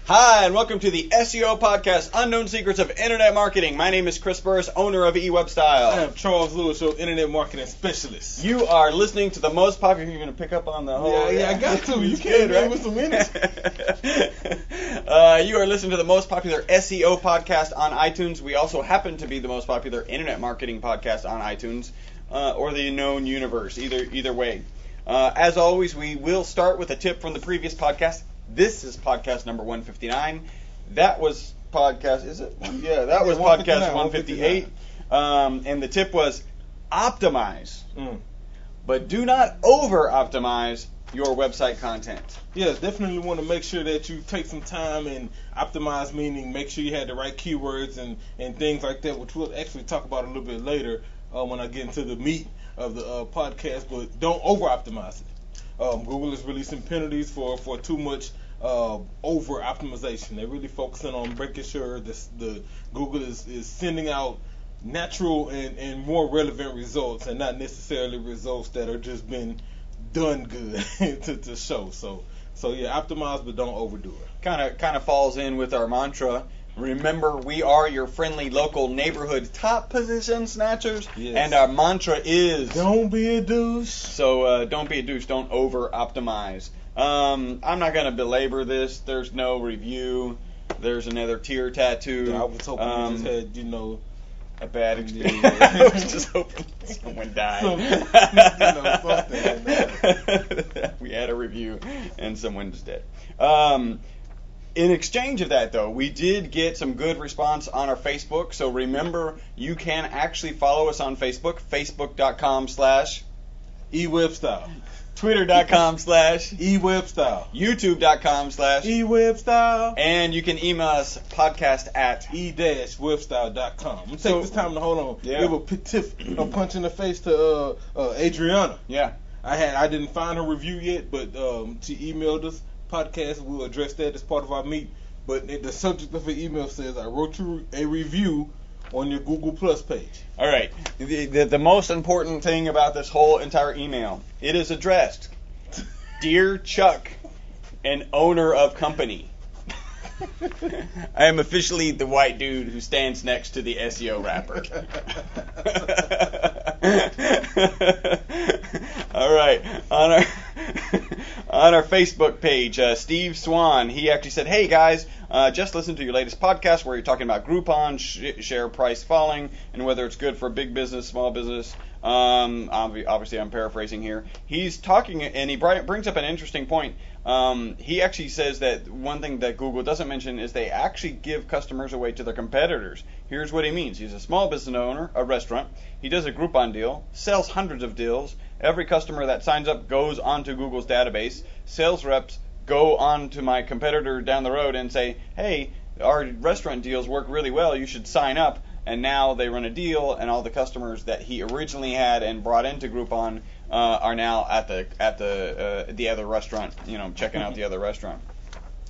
Hi, and welcome to the SEO Podcast, Unknown Secrets of Internet Marketing. My name is Chris Burris, owner of E-Webstyle. I am Charles Lewis, your Internet Marketing Specialist. You are listening to the most popular... You're going to pick up on the whole... Yeah, I got to. You can't right? With some minutes. You are listening to the most popular SEO podcast on iTunes. We also happen to be the most popular Internet Marketing podcast on iTunes, or the known universe, either way. As always, we will start with a tip from the previous podcast. This is podcast number 159. That was podcast, is it? Yeah, that was podcast 158. And the tip was optimize, but do not over-optimize your website content. Yeah, definitely want to make sure that you take some time and optimize, meaning make sure you had the right keywords and things like that, which we'll actually talk about a little bit later when I get into the meat of the podcast, but don't over-optimize it. Google is releasing penalties for too much over optimization. They're really focusing on making sure the Google is sending out natural and more relevant results, and not necessarily results that are just been done good to show. So yeah, optimize, but don't overdo it. Kind of falls in with our mantra. Remember, we are your friendly local neighborhood top position snatchers, yes. And our mantra is... Don't be a douche. So don't be a douche, don't over-optimize. I'm not going to belabor this. There's no review. There's another tear tattoo. Yeah, I was hoping you just had, a bad experience. I was just hoping someone died. Something. We had a review, and someone was dead. In exchange of that, though, we did get some good response on our Facebook. So remember, you can actually follow us on Facebook, facebook.com/E-Webstyle, twitter.com/E-Webstyle, youtube.com/E-Webstyle, and you can email us podcast@e-webstyle.com. I'm going to take this time to hold on. Yeah. Give a punch in the face to Adriana. Yeah. I didn't find her review yet, but she emailed us. Podcast, we'll address that as part of our meet, but the subject of the email says, I wrote you a review on your Google Plus page. All right. The most important thing about this whole entire email, it is addressed, Dear Chuck, an owner of company. I am officially the white dude who stands next to the SEO rapper. All right. On our Facebook page, Steve Swan, he actually said, hey guys, just listened to your latest podcast where you're talking about Groupon, share price falling, and whether it's good for big business, small business. Obviously, I'm paraphrasing here. He's talking, and he brings up an interesting point. He actually says that one thing that Google doesn't mention is they actually give customers away to their competitors. Here's what he means. He's a small business owner, a restaurant. He does a Groupon deal, sells hundreds of deals. Every customer that signs up goes onto Google's database. Sales reps go on to my competitor down the road and say, hey, our restaurant deals work really well. You should sign up. And now they run a deal, and all the customers that he originally had and brought into Groupon are now at the other restaurant, checking out the other restaurant.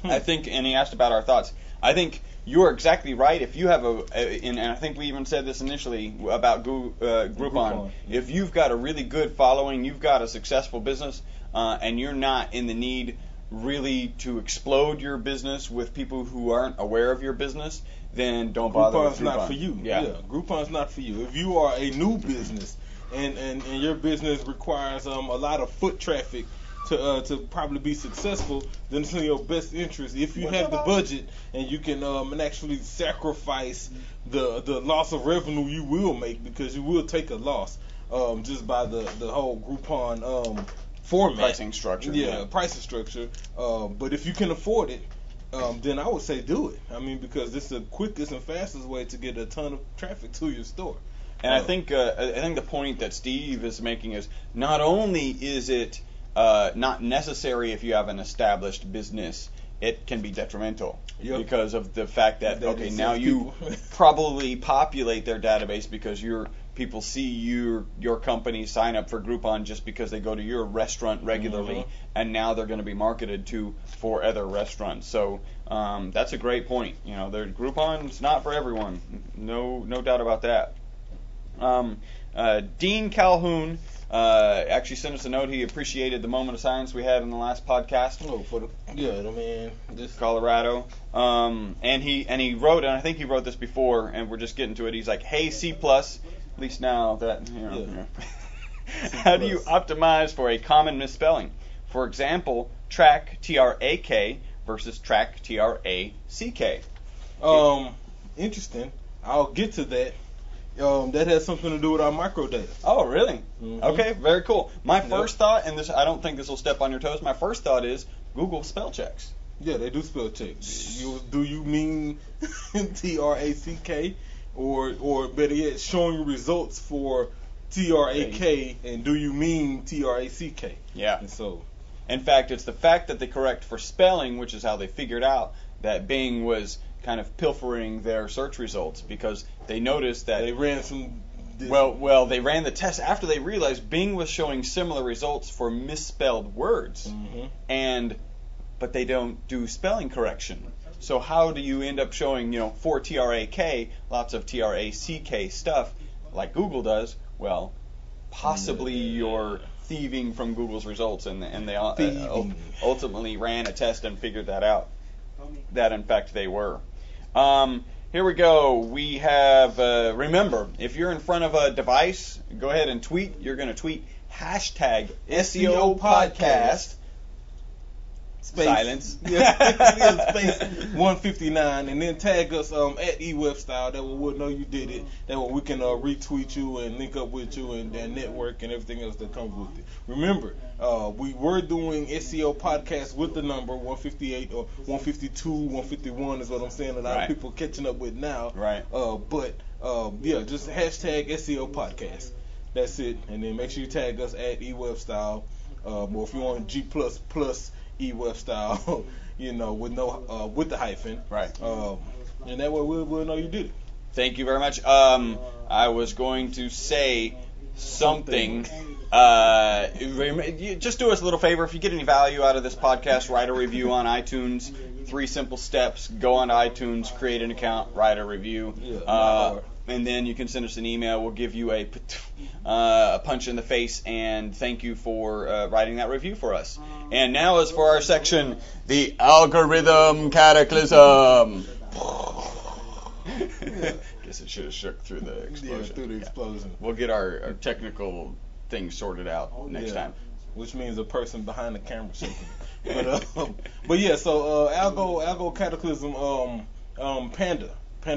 I think, and he asked about our thoughts. I think you're exactly right. If you have and I think we even said this initially about Groupon. If you've got a really good following, you've got a successful business, and you're not in the need really to explode your business with people who aren't aware of your business, then don't bother with Groupon. Groupon's not for you. Yeah, Groupon's not for you. If you are a new business and your business requires a lot of foot traffic to probably be successful, then it's in your best interest if you have the budget and you can actually sacrifice the loss of revenue you will make, because you will take a loss just by the whole Groupon format. Pricing structure. Yeah, pricing structure. But if you can afford it, then I would say do it. I mean, because it's the quickest and fastest way to get a ton of traffic to your store. And I think the point that Steve is making is not only is it not necessary if you have an established business, it can be detrimental because of the fact that now you probably populate their database because people see your company sign up for Groupon just because they go to your restaurant regularly, and now they're going to be marketed to for other restaurants. So that's a great point. Groupon's not for everyone. No doubt about that. Dean Calhoun actually sent us a note. He appreciated the moment of silence we had in the last podcast. Colorado. And he wrote, and I think he wrote this before, and we're just getting to it. He's like, hey, C+, at least now that, how do you optimize for a common misspelling? For example, track, T-R-A-K, versus track, T-R-A-C-K. Interesting. I'll get to that. That has something to do with our microdata. Oh, really? Mm-hmm. Okay, very cool. My first thought, and this, I don't think this will step on your toes, my first thought is Google spell checks. Yeah, they do spell checks. Do you mean T-R-A-C-K? Or better yet, showing results for T-R-A-K, and do you mean T-R-A-C-K? Yeah. And so, in fact, it's the fact that they correct for spelling, which is how they figured out that Bing was kind of pilfering their search results, because they noticed that they ran some. Well, they ran the test after they realized Bing was showing similar results for misspelled words, but they don't do spelling correction. So how do you end up showing, for T-R-A-K, lots of T-R-A-C-K stuff like Google does? Well, possibly you're thieving from Google's results, and they ultimately ran a test and figured that out. That in fact they were. Here we go. We have, remember, if you're in front of a device, go ahead and tweet. You're going to tweet hashtag SEO Podcast. Space. Silence. Space 159, and then tag us at E-Webstyle. That way we'll know you did it. That way we can retweet you and link up with you and network and everything else that comes with it. Remember, we were doing SEO Podcast with the number 158 or 152, 151 is what I'm saying. A lot of people catching up with now. Right. Just hashtag SEO Podcast. That's it. And then make sure you tag us at E-Webstyle. Or if you want G++ E-Webstyle, with the hyphen. Right. And that way we'll know you did it. Thank you very much. I was going to say something. Just do us a little favor. If you get any value out of this podcast, write a review on iTunes. 3 simple steps. Go on to iTunes, create an account, write a review. And then you can send us an email. We'll give you a punch in the face and thank you for writing that review for us. And now as for our section, the algorithm cataclysm. Guess it should have shook through the explosion. Yeah, through the explosion. We'll get our technical things sorted out next time. Which means a person behind the camera shaking. But so algo cataclysm, Panda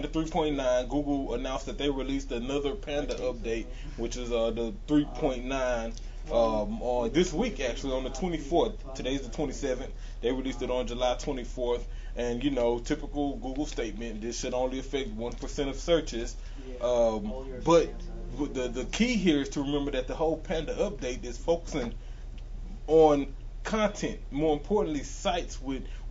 3.9. Google announced that they released another Panda update, which is the 3.9 on this week, actually on the 24th. Today's the 27th. They released it on July 24th. And typical Google statement, this should only affect 1% of searches. But the key here is to remember that the whole Panda update is focusing on content. More importantly, sites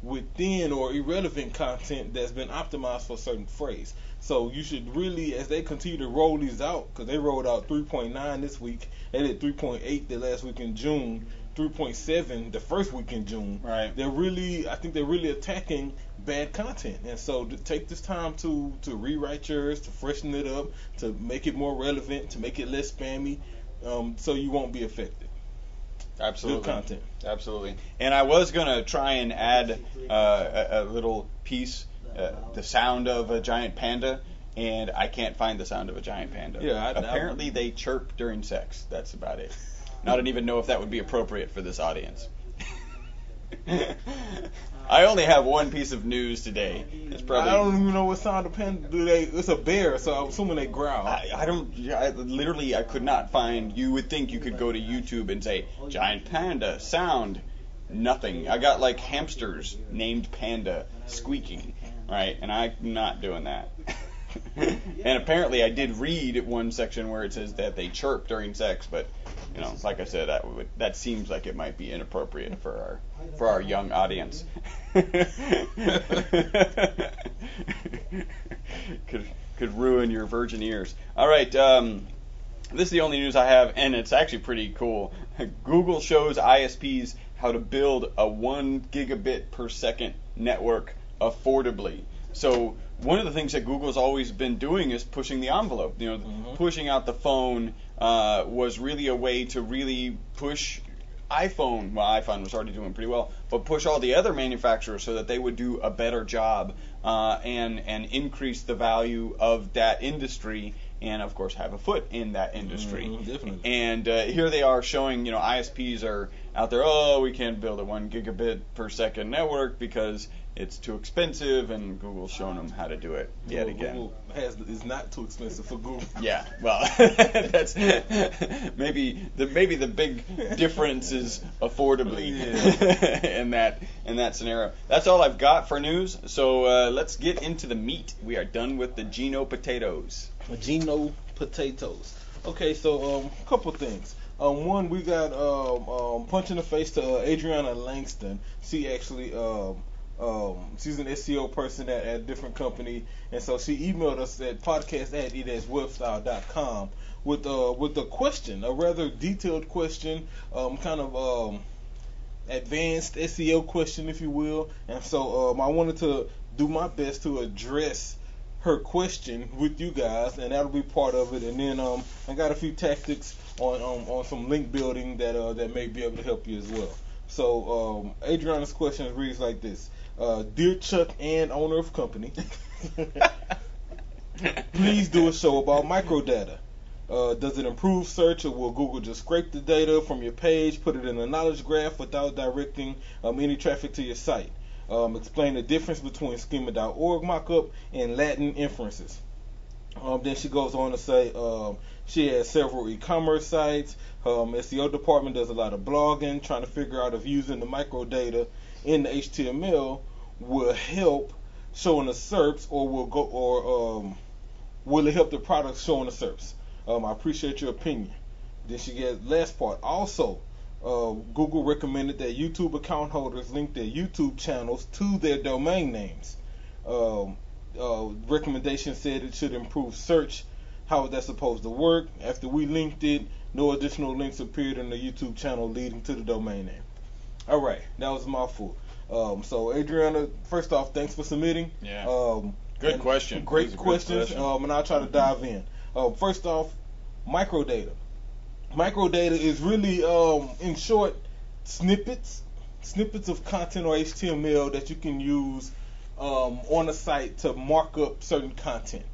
within or irrelevant content that's been optimized for a certain phrase. So you should really, as they continue to roll these out, because they rolled out 3.9 this week, they did 3.8 the last week in June, 3.7 the first week in June. Right. I think they're really attacking bad content, and so to take this time to rewrite yours, to freshen it up, to make it more relevant, to make it less spammy, so you won't be affected. Absolutely. Good content. Absolutely. And I was going to try and add a little piece, the sound of a giant panda, and I can't find the sound of a giant panda. Yeah, apparently they chirp during sex. That's about it. And I don't even know if that would be appropriate for this audience. I only have one piece of news today. It's probably, I don't even know what sound of panda do they. It's a bear, so I'm assuming they growl. I could not find. You would think you could go to YouTube and say giant panda sound. Nothing. I got like hamsters named Panda squeaking, right? And I'm not doing that. And apparently I did read one section where it says that they chirp during sex, but like I said, that seems like it might be inappropriate for our young audience. could ruin your virgin ears. All right, this is the only news I have, and it's actually pretty cool. Google shows ISPs how to build a 1 gigabit per second network affordably. So one of the things that Google's always been doing is pushing the envelope. Pushing out the phone was really a way to really push iPhone. Well, iPhone was already doing pretty well, but push all the other manufacturers so that they would do a better job and increase the value of that industry. And of course, have a foot in that industry. Definitely. And here they are showing, ISPs are out there. Oh, we can't build a 1 gigabit per second network because it's too expensive, and Google's showing them how to do it yet again. Google is not too expensive for Google. Yeah, well, that's maybe the big difference is affordably in that scenario. That's all I've got for news. So let's get into the meat. We are done with the Geno potatoes. Geno potatoes. Okay, so a couple things. One, we got punch in the face to Adriana Langston. She actually she's an SEO person at a different company, and so she emailed us at podcast@E-Webstyle.com with a question, a rather detailed question, kind of advanced SEO question, if you will. And so I wanted to do my best to address her question with you guys, and that'll be part of it. And then I got a few tactics on some link building that may be able to help you as well. So Adriana's question reads like this: Dear Chuck and owner of company, please do a show about microdata. Does it improve search, or will Google just scrape the data from your page, put it in a knowledge graph without directing any traffic to your site? Explain the difference between schema.org mockup and Latin inferences. Then she goes on to say she has several e-commerce sites. SEO department does a lot of blogging, trying to figure out if using the microdata in the HTML will help showing the SERPs, or will it help the product showing the SERPs? I appreciate your opinion. Then she gets last part. Also, Google recommended that YouTube account holders link their YouTube channels to their domain names. Recommendation said it should improve search. How is that supposed to work? After we linked it, no additional links appeared in the YouTube channel leading to the domain name. All right, that was a mouthful. So Adriana, first off, thanks for submitting. Yeah. Good question. Great questions. And I'll try to dive in. First off, microdata. Microdata is really, in short, snippets of content or HTML that you can use on a site to mark up certain content,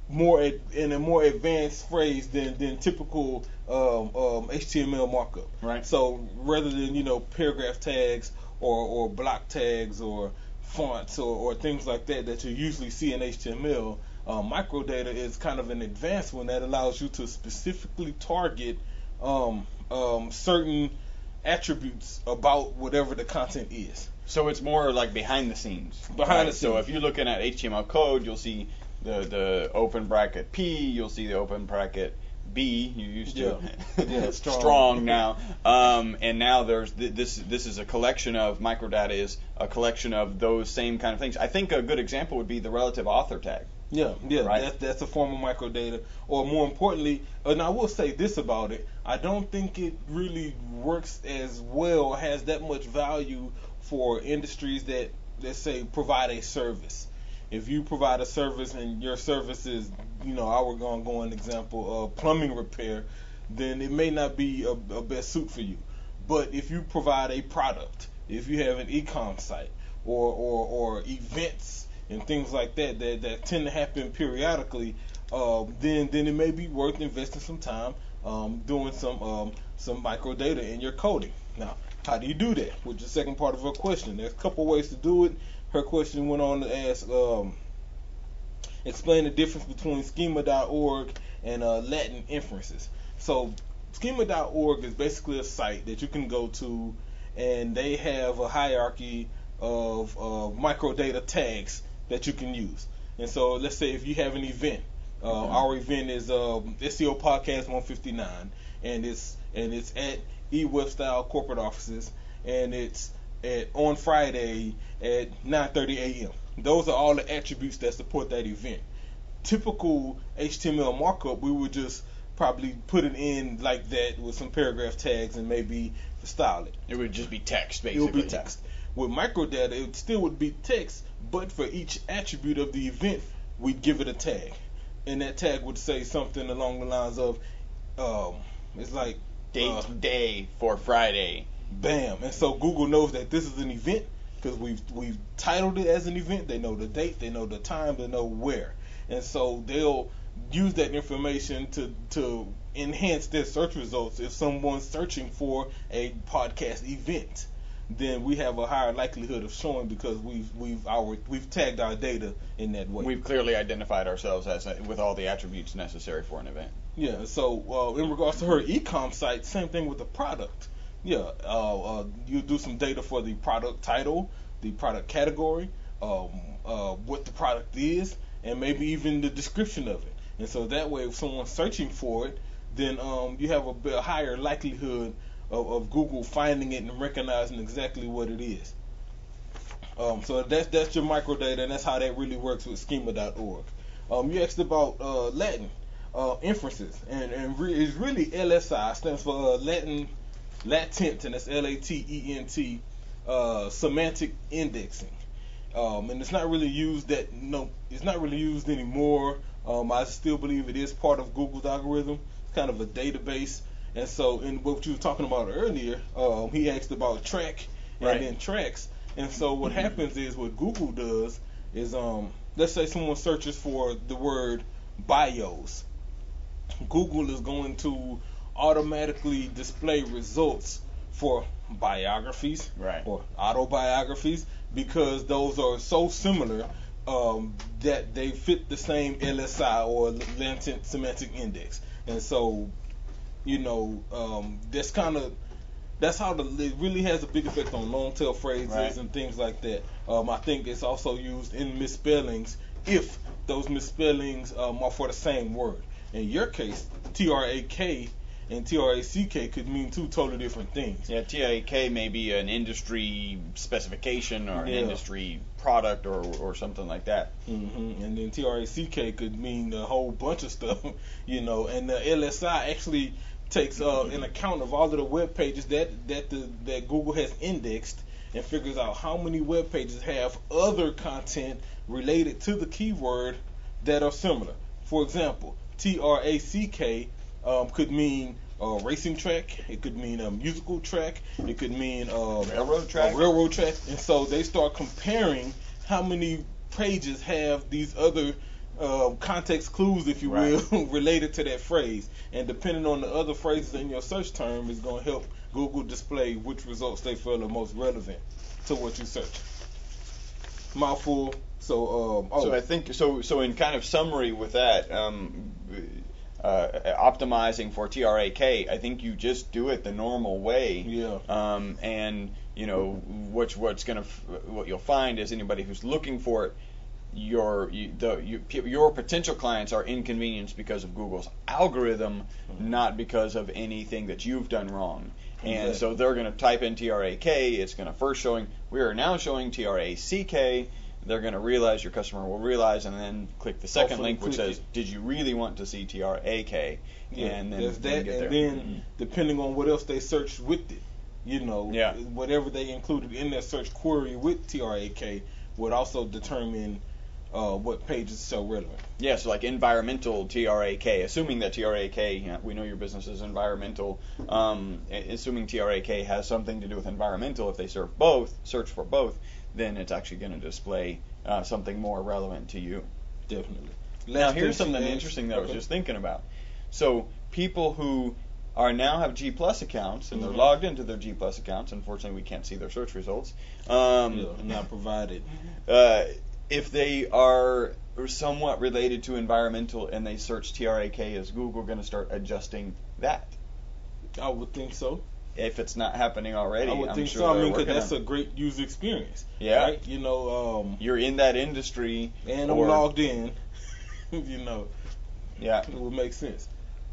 in a more advanced phrase than typical HTML markup. Right. So rather than paragraph tags or block tags or fonts or things like that you usually see in HTML, microdata is kind of an advanced one that allows you to specifically target certain attributes about whatever the content is. So it's more like behind the scenes. Behind the scenes. So if you're looking at HTML code, you'll see the open bracket P, you'll see the open bracket B. You used to. Yeah, strong now. And now there's this is a collection of microdata is a collection of those same kind of things. I think a good example would be the relative author tag. Yeah, right? That's a form of microdata. Or more importantly, and I will say this about it, I don't think it really works as well, has that much value for industries that, let's say, provide a service. If you provide a service and your service is, I was going to go an example of plumbing repair, then it may not be a best suit for you. But if you provide a product, if you have an e-com site or events and things like that tend to happen periodically, then it may be worth investing some time doing some microdata in your coding. Now, how do you do that? Which is the second part of her question. There's a couple ways to do it. Her question went on to ask, explain the difference between schema.org and Latin inferences. So schema.org is basically a site that you can go to, and they have a hierarchy of microdata tags that you can use. And so let's say if you have an event, our event is SEO Podcast 159, and it's at E-Webstyle corporate offices, and it's on Friday at 9:30 a.m. Those are all the attributes that support that event. Typical HTML markup, we would just probably put it in like that with some paragraph tags and maybe style it. It would just be text, basically. It would be text. With microdata, it still would be text, but for each attribute of the event, we'd give it a tag. And that tag would say something along the lines of, it's like date day for Friday. Bam. And so Google knows that this is an event because we've titled it as an event. They know the date, they know the time, they know where. And so they'll use that information to enhance their search results. If someone's searching for a podcast event, then we have a higher likelihood of showing because we've tagged our data in that way. We've clearly identified ourselves with all the attributes necessary for an event. Yeah. So in regards to her e-com site, same thing with the product. Yeah. You do some data for the product title, the product category, what the product is, and maybe even the description of it. And so that way, if someone's searching for it, then you have a bit higher likelihood of Google finding it and recognizing exactly what it is. So that's your microdata, and that's how that really works with schema.org. You asked about Latin inferences, and it's really LSI, stands for latent, and that's LATENT, semantic indexing. And it's not really used it's not really used anymore. I still believe it is part of Google's algorithm. It's kind of a database. And so, in what you were talking about earlier, he asked about track and then tracks. And so, what happens is what Google does is, let's say someone searches for the word bios. Google is going to automatically display results for biographies or autobiographies because those are so similar that they fit the same LSI or latent semantic index. And so, that's how it really has a big effect on long tail phrases and things like that. I think it's also used in misspellings if those misspellings are for the same word. In your case, TRAK and TRACK could mean two totally different things. Yeah, TRAK may be an industry specification or an industry product or something like that. Mm-hmm. And then TRACK could mean a whole bunch of stuff, And the LSI actually takes an account of all of the web pages that Google has indexed and figures out how many web pages have other content related to the keyword that are similar. For example, TRACK could mean racing track. It could mean a musical track. It could mean railroad track. And so they start comparing how many pages have these other context clues, if you will, related to that phrase. And depending on the other phrases in your search term, is going to help Google display which results they feel are most relevant to what you search. Mouthful. So I think so in kind of summary with that, optimizing for TRAK, I think you just do it the normal way. Yeah. And what you'll find is anybody who's looking for it, your potential clients are inconvenienced because of Google's algorithm, not because of anything that you've done wrong. And so they're going to type in TRAK. It's going to we are now showing TRACK. They're going to realize, your customer will realize, and then click the second link which says, did you really want to see TRAK? Yeah, and then there's that, and then depending on what else they searched with it, whatever they included in their search query with TRAK would also determine what pages show relevant. Yeah, so like environmental TRAK, assuming that TRAK, we know your business is environmental, assuming TRAK has something to do with environmental, if they search for both, then it's actually going to display something more relevant to you. Definitely. Now, here's something interesting that I was just thinking about. So people who now have G Plus accounts, and they're logged into their G Plus accounts. Unfortunately, we can't see their search results. Not provided. If they are somewhat related to environmental and they search TRAK, is Google going to start adjusting that? I would think so. If it's not happening already, I would I'm think sure so. Because that's a great user experience. Yeah. Right? You're in that industry. And I'm logged in. Yeah. It would make sense.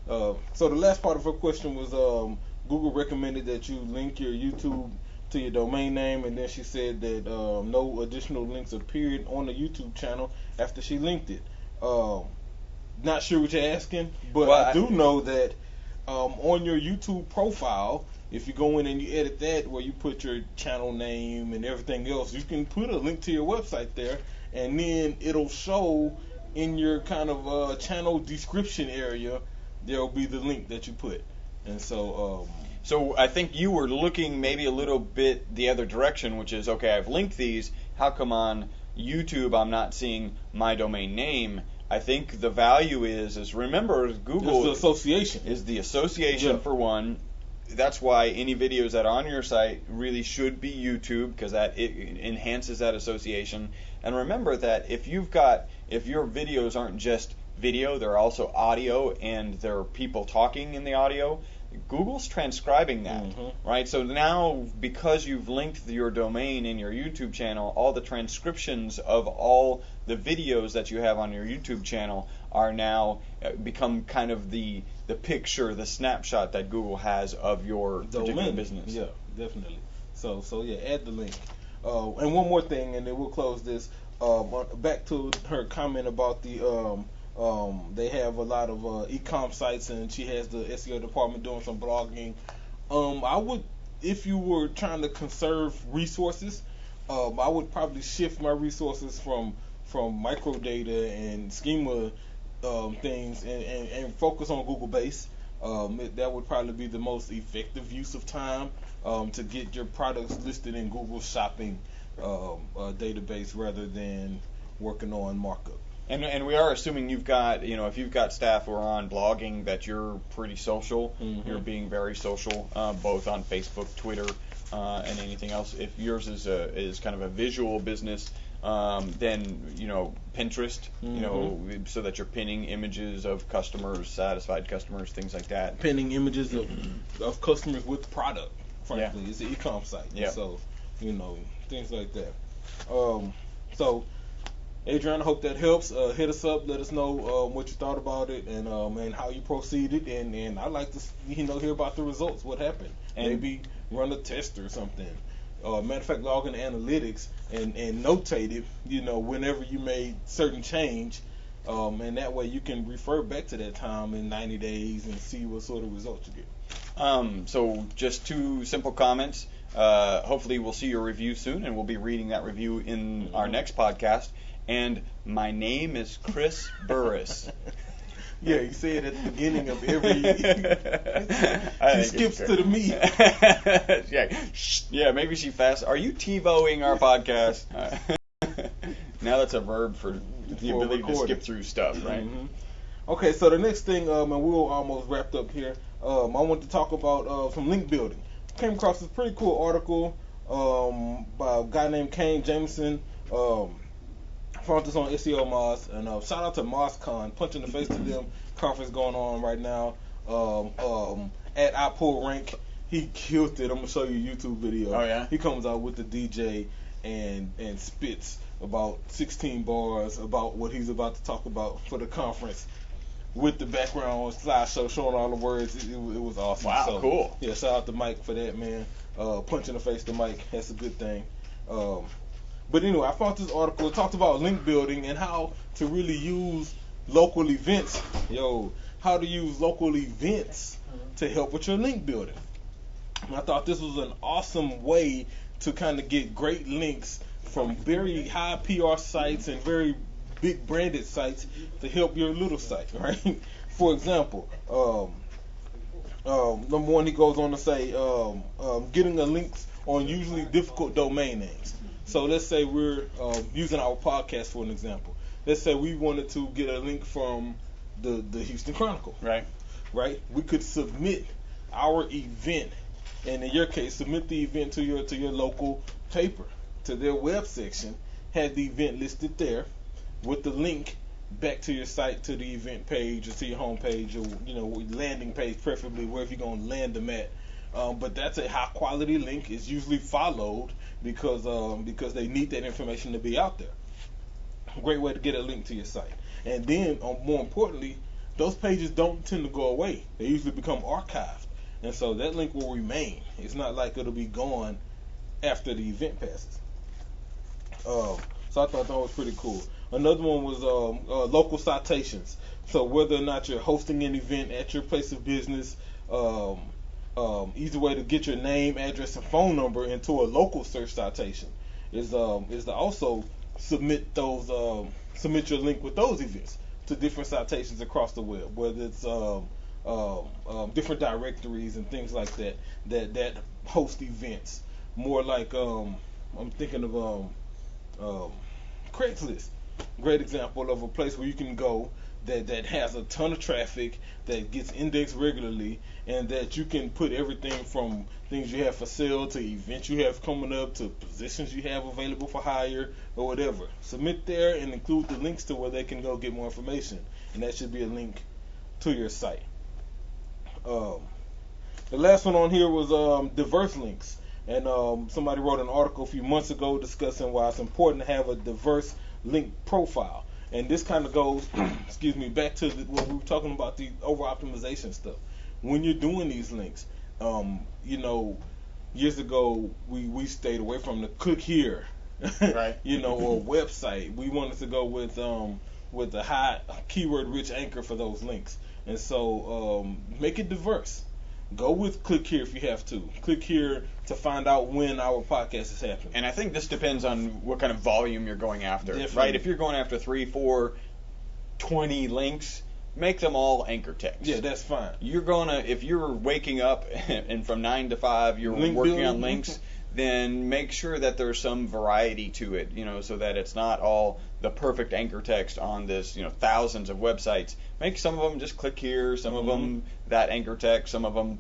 So the last part of her question was Google recommended that you link your YouTube to your domain name, and then she said that no additional links appeared on the YouTube channel after she linked it. Not sure what you're asking, but I do know that on your YouTube profile, if you go in and you edit that where you put your channel name and everything else, you can put a link to your website there, and then it'll show in your kind of channel description area, there'll be the link that you put. And so so I think you were looking maybe a little bit the other direction, which is, okay, I've linked these, how come on YouTube I'm not seeing my domain name? I think the value is remember, Google the association. Is the association for one. That's why any videos that are on your site really should be YouTube, because it enhances that association. And remember that if your videos aren't just video, they're also audio, and there are people talking in the audio, Google's transcribing that, right? So now, because you've linked your domain in your YouTube channel, all the transcriptions of all the videos that you have on your YouTube channel are now become kind of the picture, the snapshot that Google has of your particular business. Yeah, definitely. So yeah, add the link. And one more thing, and then we'll close this. Back to her comment about the they have a lot of e-com sites, and she has the SEO department doing some blogging. I would, if you were trying to conserve resources, I would probably shift my resources from microdata and schema things and focus on Google Base. That would probably be the most effective use of time to get your products listed in Google Shopping database rather than working on markup. And we are assuming you've got, if you've got staff who are on blogging, that you're pretty social. You're being very social, both on Facebook, Twitter, and anything else. If yours is kind of a visual business, then Pinterest, so that you're pinning images of customers, satisfied customers, things like that. Pinning images of customers with product. Frankly, it's an e-com site. Yeah. So things like that. So. Adrian, I hope that helps. Hit us up. Let us know what you thought about it and how you proceeded. And I'd like to hear about the results. What happened? And maybe run a test or something. Matter of fact, log in analytics and notate it. Whenever you made certain change, and that way you can refer back to that time in 90 days and see what sort of results you get. So just 2 simple comments. Hopefully we'll see your review soon, and we'll be reading that review in our next podcast. And my name is Chris Burris. Yeah, you say it at the beginning of every. He skips to the meat. Yeah, maybe she fast. Are you TiVoing our podcast? Now that's a verb for the ability to skip through stuff, right? Okay, so the next thing, and we'll almost wrapped up here. I want to talk about some link building. Came across this pretty cool article by a guy named Kane Jameson. Found this on SEO Moz, and shout out to MozCon, punching the face to them. Conference going on right now at iPull Rank. He killed it. I'm gonna show you a YouTube video. Oh yeah. He comes out with the DJ and spits about 16 bars about what he's about to talk about for the conference, with the background slideshow showing all the words. It was awesome. Wow, so, cool. Yeah, shout out to Mike for that, man. Punching the face to Mike. That's a good thing. But anyway, I found this article. It talked about link building and how to really use local events. How to use local events to help with your link building. And I thought this was an awesome way to kind of get great links from very high PR sites and very big branded sites to help your little site, right? For example, number one, he goes on to say, getting the links on usually difficult domain names. So let's say we're using our podcast for an example. Let's say we wanted to get a link from the Houston Chronicle. Right. We could submit our event, and in your case, submit the event to your local paper, to their web section, have the event listed there with the link back to your site, to the event page or to your home page, or landing page, preferably wherever you're going to land them at. But that's a high quality link. It's usually followed because they need that information to be out there. Great way to get a link to your site. And then, more importantly, those pages don't tend to go away. They usually become archived, and so that link will remain. It's not like it'll be gone after the event passes. So I thought that was pretty cool. Another one was local citations. So whether or not you're hosting an event at your place of business, Easy way to get your name, address, and phone number into a local search citation is to also submit your link with those events to different citations across the web, whether it's different directories and things like that host events. More like I'm thinking of Craigslist. Great example of a place where you can go that has a ton of traffic, that gets indexed regularly, and that you can put everything from things you have for sale to events you have coming up to positions you have available for hire or whatever. Submit there and include the links to where they can go get more information, and that should be a link to your site. The last one on here was diverse links, and somebody wrote an article a few months ago discussing why it's important to have a diverse link profile. And this kind of goes, back to what we were talking about, the over-optimization stuff. When you're doing these links, years ago we stayed away from the click here, right? Or website. We wanted to go with a high keyword-rich anchor for those links. And so make it diverse. Go with click here if you have to. Click here to find out when our podcast is happening. And I think this depends on what kind of volume you're going after, Definitely. right? If you're going after 3, 4, 20 links, make them all anchor text. Yeah, that's fine. If you're waking up and from 9 to 5 you're Link working building. on links, then make sure that there's some variety to it, so that it's not all the perfect anchor text on this, thousands of websites. Make some of them just click here, some of them that anchor text, some of them,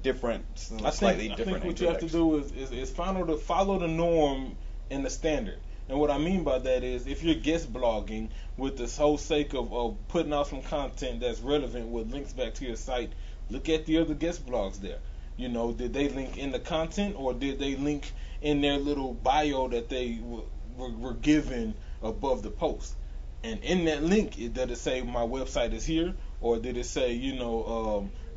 different, slightly different. I think what anchor you have text. to do is follow the norm and the standard. And what I mean by that is, if you're guest blogging with this whole sake of putting out some content that's relevant with links back to your site, look at the other guest blogs there. Did they link in the content, or did they link in their little bio that they were given above the post? And in that link, did it say my website is here, or did it say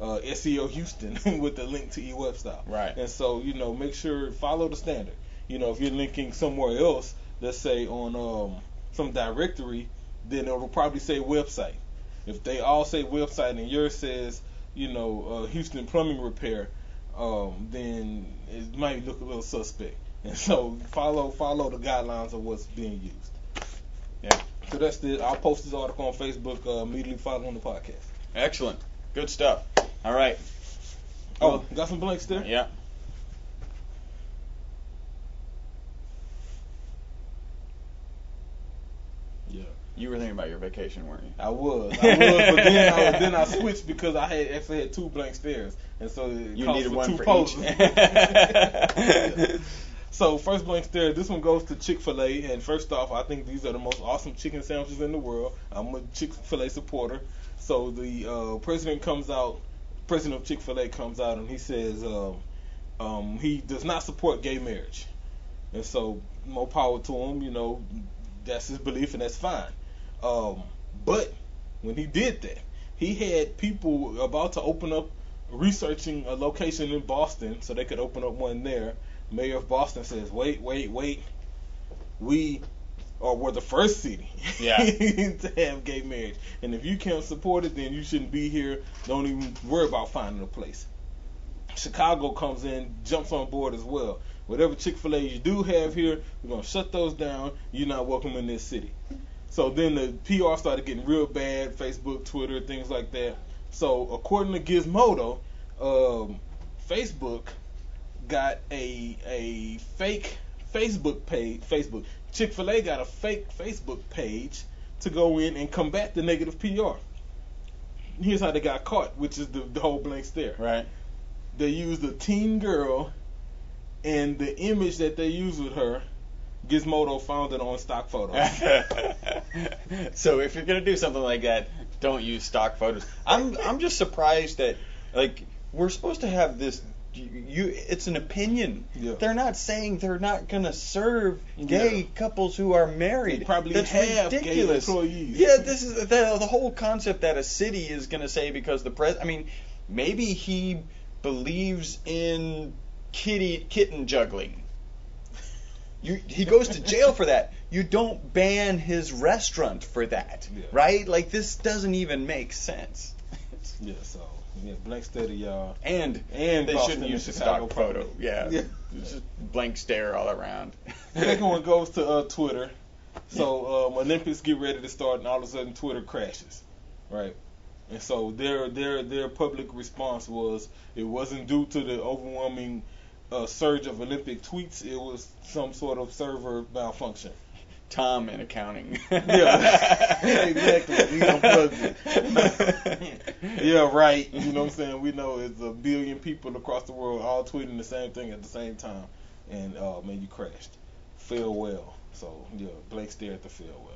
SEO Houston with the link to E-Webstyle? Right. And so make sure, follow the standard. If you're linking somewhere else, let's say on some directory, then it'll probably say website. If they all say website and yours says Houston plumbing repair, then it might look a little suspect. And so follow the guidelines of what's being used. Yeah. So that's it. I'll post this article on Facebook immediately following the podcast. Excellent. Good stuff. All right. Oh, got some blanks there? Yeah. Yeah. You were thinking about your vacation, weren't you? I was, but then I switched because I actually had 2 blank stares, and so You needed one 2 for posts. each. So first blank stare, this one goes to ChickFilA, and first off, I think these are the most awesome chicken sandwiches in the world. I'm a ChickFilA supporter. So the president of ChickFilA comes out and he says he does not support gay marriage, and so more power to him. That's his belief, and that's fine. But when he did that, he had people about to open up, researching a location in Boston so they could open up one there. Mayor of Boston says, wait, we were the first city to have gay marriage, and if you can't support it, then you shouldn't be here. Don't even worry about finding a place. Chicago comes in, jumps on board as well. Whatever Chick-fil-A you do have here, we're going to shut those down. You're not welcome in this city. So then the PR started getting real bad, Facebook, Twitter, things like that. So according to Gizmodo, Facebook got a fake Facebook page. Chick-fil-A got a fake Facebook page to go in and combat the negative PR. Here's how they got caught, which is the whole blank stare. Right. They used a teen girl, and the image that they used with her, Gizmodo found it on stock photos. So if you're gonna do something like that, don't use stock photos. I'm just surprised that, like, we're supposed to have this. It's an opinion. Yeah. They're not saying they're not gonna serve gay couples who are married. They probably That's have ridiculous. gay employees. Yeah, this is the whole concept that a city is gonna say because I mean, maybe he believes in kitten juggling. He goes to jail for that. You don't ban his restaurant for that, right? Like, this doesn't even make sense. Yeah, so Yeah, blank study, y'all. And they shouldn't use the stock photo. Yeah. It's just blank stare all around. Second one goes to Twitter. So Olympics get ready to start, and all of a sudden Twitter crashes, right? And so their public response was it wasn't due to the overwhelming surge of Olympic tweets. It was some sort of server malfunction. Tom in accounting. Yeah, exactly. He unplugged it. Yeah, right. You know what I'm saying? We know it's a billion people across the world all tweeting the same thing at the same time, and man, you crashed. Farewell. So yeah, blank stare at the farewell.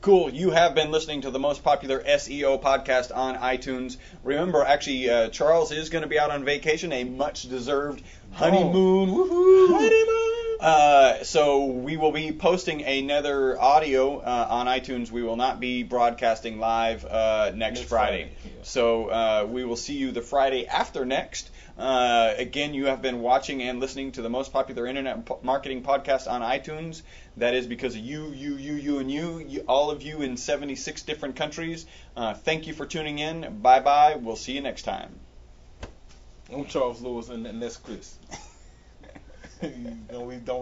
Cool. You have been listening to the most popular SEO podcast on iTunes. Remember, actually, Charles is going to be out on vacation, a much-deserved honeymoon. Woohoo! Honeymoon! So we will be posting another audio on iTunes. We will not be broadcasting live next Friday. Yeah. So we will see you the Friday after next. Again, you have been watching and listening to the most popular internet marketing podcast on iTunes. That is because of you, all of you in 76 different countries. Thank you for tuning in. Bye-bye. We'll see you next time. I'm Charles Lewis, and that's Chris. We don't